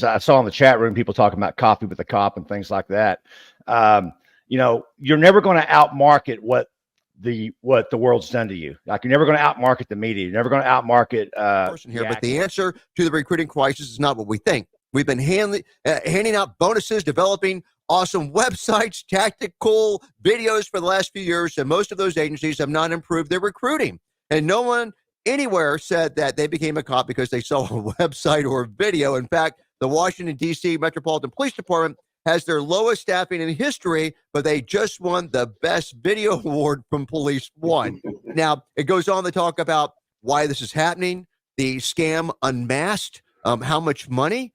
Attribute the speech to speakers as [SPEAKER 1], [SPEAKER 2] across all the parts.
[SPEAKER 1] I saw in the chat room people talking about coffee with a cop and things like that. You're never going to outmarket what the world's done to you. Like, you're never going to outmarket the media. You're never going to outmarket
[SPEAKER 2] person here. But the answer to the recruiting crisis is not what we think. We've been handing out bonuses, developing awesome websites, tactical videos for the last few years, and most of those agencies have not improved their recruiting. And no one anywhere said that they became a cop because they saw a website or a video. In fact, the Washington, D.C. Metropolitan Police Department has their lowest staffing in history, but they just won the Best Video Award from Police One. Now, it goes on to talk about why this is happening, the scam unmasked, how much money.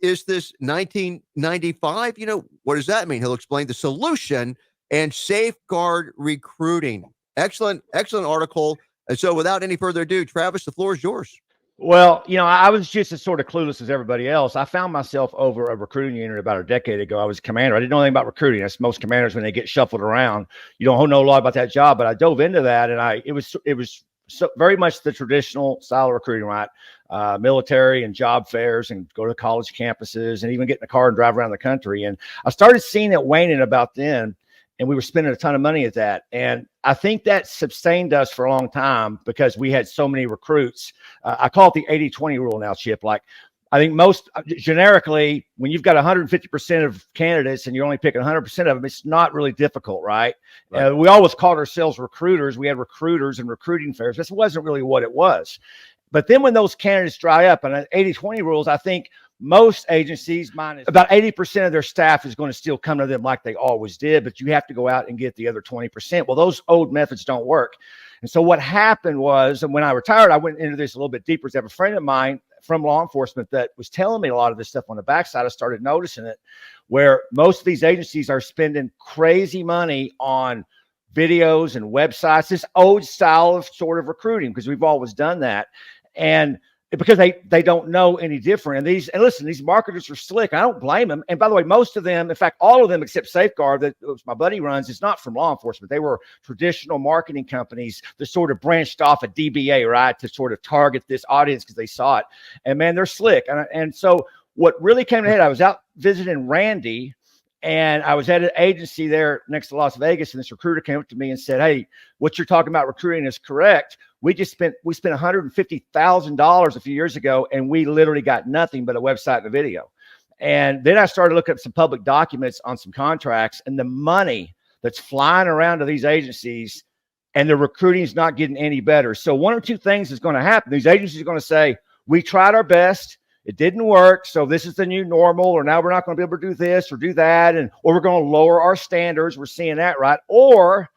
[SPEAKER 2] Is this 1995? What does that mean? He'll explain the solution and safeguard recruiting. Excellent article. And so without any further ado, Travis, the floor is yours.
[SPEAKER 1] Well, I was just as sort of clueless as everybody else. I found myself over a recruiting unit about a decade ago. I was a commander. I didn't know anything about recruiting. That's most commanders when they get shuffled around. You don't know a lot about that job, but I dove into that, and it was so very much the traditional style of recruiting, right? Military and job fairs, and go to college campuses, and even get in a car and drive around the country. And I started seeing it waning about then, and we were spending a ton of money at that. And I think that sustained us for a long time because we had so many recruits. I call it the 80-20 rule now, Chip. Like, I think most generically, when you've got 150% of candidates and you're only picking 100% of them, it's not really difficult, right? We always called ourselves recruiters. We had recruiters and recruiting fairs. This wasn't really what it was. But then when those candidates dry up, and 80-20 rules, I think most agencies, about 80% of their staff is going to still come to them like they always did, but you have to go out and get the other 20%. Well, those old methods don't work. And so what happened was, and when I retired, I went into this a little bit deeper. I have a friend of mine from law enforcement that was telling me a lot of this stuff on the backside. I started noticing it, where most of these agencies are spending crazy money on videos and websites, this old style of sort of recruiting, because we've always done that. And because they don't know any different. And listen, these marketers are slick. I don't blame them. And by the way, most of them, in fact, all of them except Safeguard, that my buddy runs, is not from law enforcement. They were traditional marketing companies that sort of branched off a DBA, right, to sort of target this audience because they saw it. And man, they're slick. And so what really came to head, I was out visiting Randy, and I was at an agency there next to Las Vegas, and this recruiter came up to me and said, "Hey, what you're talking about recruiting is correct. We spent $150,000 a few years ago, and we literally got nothing but a website and a video." And then I started looking up some public documents on some contracts, and the money that's flying around to these agencies, and the recruiting is not getting any better. So one or two things is going to happen. These agencies are going to say, "We tried our best. It didn't work. So this is the new normal," or "Now we're not going to be able to do this or do that." Or we're going to lower our standards. We're seeing that, right? Or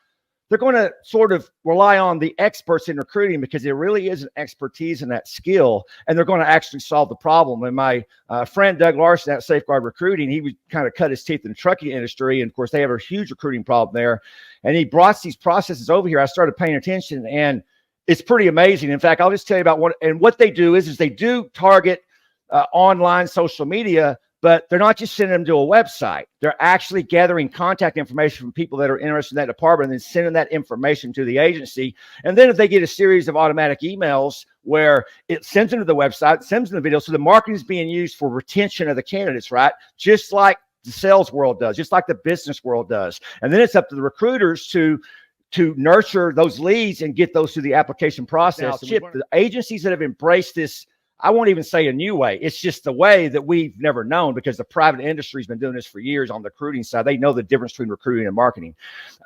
[SPEAKER 1] they're going to sort of rely on the experts in recruiting, because there really is an expertise in that skill, and they're going to actually solve the problem. And my friend Doug Larson at Safeguard Recruiting, he would kind of cut his teeth in the trucking industry. And of course, they have a huge recruiting problem there. And he brought these processes over here. I started paying attention, and it's pretty amazing. In fact, I'll just tell you about what they do is they do target online social media, but they're not just sending them to a website. They're actually gathering contact information from people that are interested in that department, and then sending that information to the agency. And then if they get a series of automatic emails where it sends them to the website, sends them the video, so the marketing is being used for retention of the candidates, right? Just like the sales world does, just like the business world does. And then it's up to the recruiters to nurture those leads and get those through the application process. Now, Chip, the agencies that have embraced this, I won't even say a new way. It's just the way that we've never known, because the private industry has been doing this for years on the recruiting side. They know the difference between recruiting and marketing.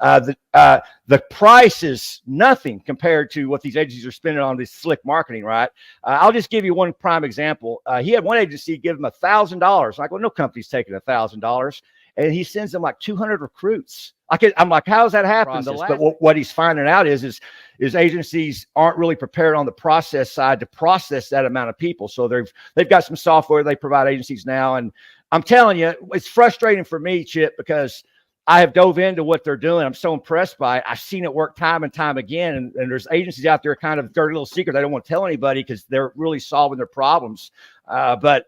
[SPEAKER 1] The price is nothing compared to what these agencies are spending on this slick marketing, right? I'll just give you one prime example. He had one agency give him $1,000. Like, well, no company's taking $1,000. And he sends them like 200 recruits. I'm like, how does that happen? But what he's finding out is agencies aren't really prepared on the process side to process that amount of people. So they've got some software they provide agencies now. And I'm telling you, it's frustrating for me, Chip, because I have dove into what they're doing. I'm so impressed by it. I've seen it work time and time again. And there's agencies out there, kind of dirty little secret. They don't want to tell anybody because they're really solving their problems. But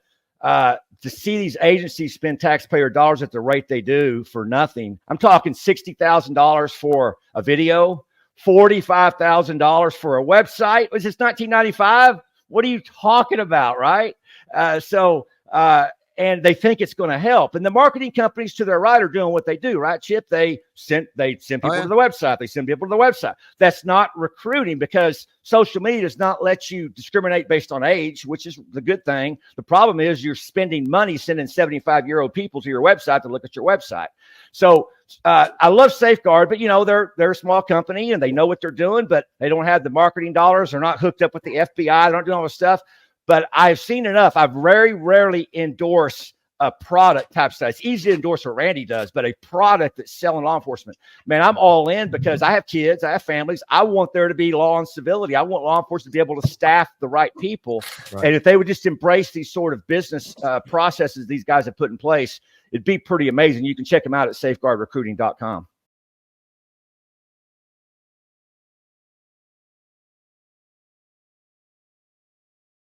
[SPEAKER 1] to see these agencies spend taxpayer dollars at the rate they do for nothing. I'm talking $60,000 for a video, $45,000 for a website. Was this 1995? What are you talking about, right? and they think it's going to help. And the marketing companies, to their right, are doing what they do, right, Chip? They send people to the website. They send people to the website. That's not recruiting, because social media does not let you discriminate based on age, which is the good thing. The problem is you're spending money sending 75-year-old people to your website to look at your website. So I love Safeguard, but they're a small company and they know what they're doing, but they don't have the marketing dollars. They're not hooked up with the FBI. They don't do all this stuff. But I've seen enough. I very rarely endorse a product type stuff. It's easy to endorse what Randy does, but a product that's selling law enforcement, man, I'm all in, because I have kids, I have families. I want there to be law and civility. I want law enforcement to be able to staff the right people. Right. And if they would just embrace these sort of business processes these guys have put in place, it'd be pretty amazing. You can check them out at safeguardrecruiting.com.